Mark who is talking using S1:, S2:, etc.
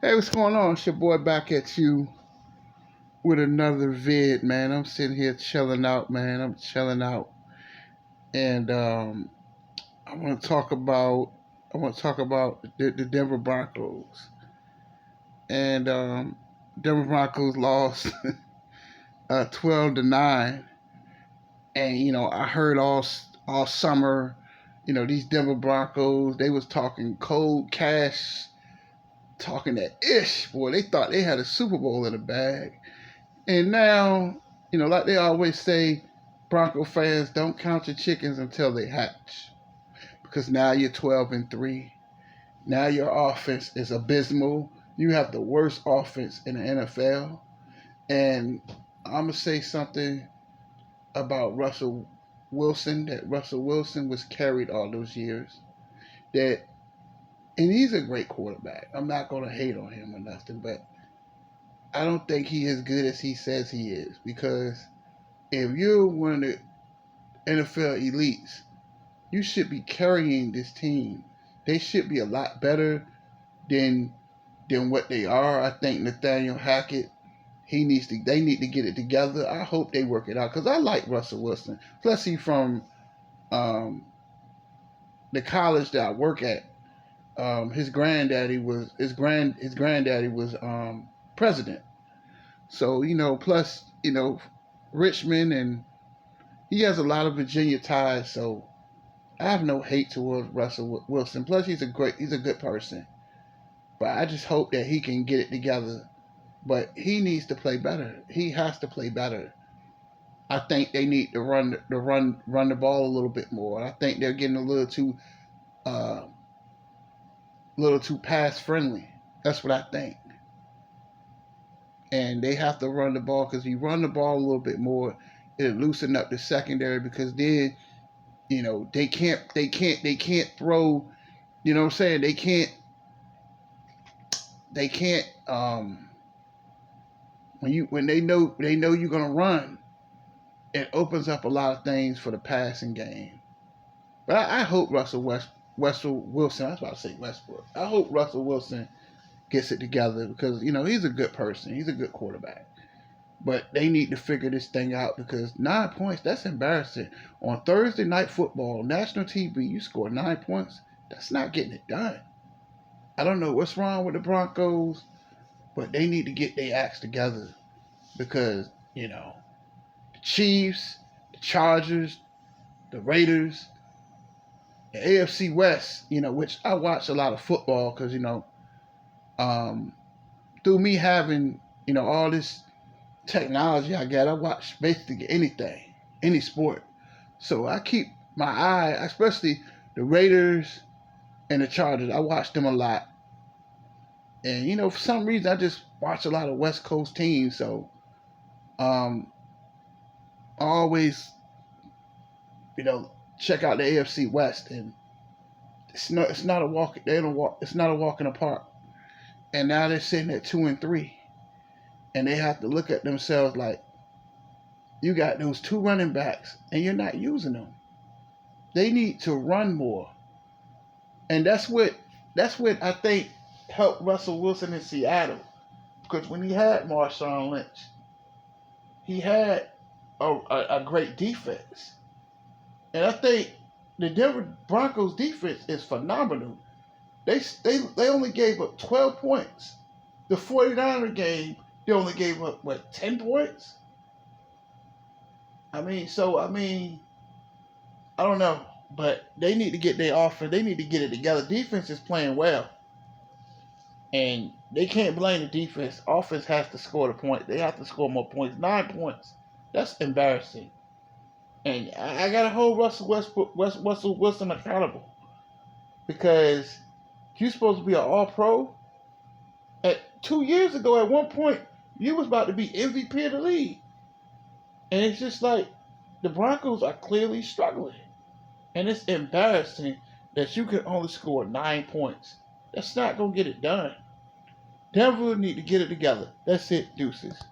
S1: Hey, what's going on? It's your boy back at you with another vid, man. I'm sitting here chilling out, man. I'm chilling out, and I want to talk about the Denver Broncos, and Denver Broncos lost 12-9, and I heard all summer, these Denver Broncos they was talking cold cash, talking that ish, boy. They thought they had a Super Bowl in the bag. And now, like they always say, Bronco fans don't count your chickens until they hatch. Because now you're 12-3. Now your offense is abysmal. You have the worst offense in the NFL. And I'm going to say something about Russell Wilson, that Russell Wilson was carried all those years. And he's a great quarterback. I'm not going to hate on him or nothing, but I don't think he is as good as he says he is, because if you're one of the NFL elites, you should be carrying this team. They should be a lot better than what they are. I think Nathaniel Hackett, they need to get it together. I hope they work it out, because I like Russell Wilson. Plus, he's from the college that I work at. His granddaddy was president. So, plus, Richmond, and he has a lot of Virginia ties, so I have no hate towards Russell Wilson. Plus, he's a good person. But I just hope that he can get it together. But he needs to play better. He has to play better. I think they need to run the ball a little bit more. I think they're getting a little too pass friendly. That's what I think. And they have to run the ball, because if you run the ball a little bit more, it'll loosen up the secondary, because then, they can't throw, you know what I'm saying? They can't when they know you're gonna run, it opens up a lot of things for the passing game. But I hope Russell Wilson, I was about to say Westbrook. I hope Russell Wilson gets it together, because he's a good person. He's a good quarterback. But they need to figure this thing out, because 9 points, that's embarrassing. On Thursday Night Football, national TV, you score 9 points. That's not getting it done. I don't know what's wrong with the Broncos, but they need to get their acts together, because, the Chiefs, the Chargers, the Raiders, the AFC West, which I watch a lot of football, because, through me having, all this technology I got, I watch basically anything, any sport. So I keep my eye, especially the Raiders and the Chargers. I watch them a lot. And, for some reason, I just watch a lot of West Coast teams. So I always, check out the AFC West. And it's not a walk. It's not a walk in the park. And now they're sitting at 2-3. And they have to look at themselves like, you got those two running backs and you're not using them. They need to run more. And that's what I think helped Russell Wilson in Seattle. Because when he had Marshawn Lynch, he had a great defense. And I think the Denver Broncos defense is phenomenal. They only gave up 12 points. The 49er game, they only gave up, 10 points? I don't know. But they need to get their offense. They need to get it together. Defense is playing well. And they can't blame the defense. Offense has to score the point. They have to score more points. 9 points. That's embarrassing. And I got to hold Russell Wilson accountable. Because you're supposed to be an all-pro. 2 years ago, at one point, you was about to be MVP of the league. And it's just like the Broncos are clearly struggling. And it's embarrassing that you can only score 9 points. That's not going to get it done. Denver need to get it together. That's it, deuces.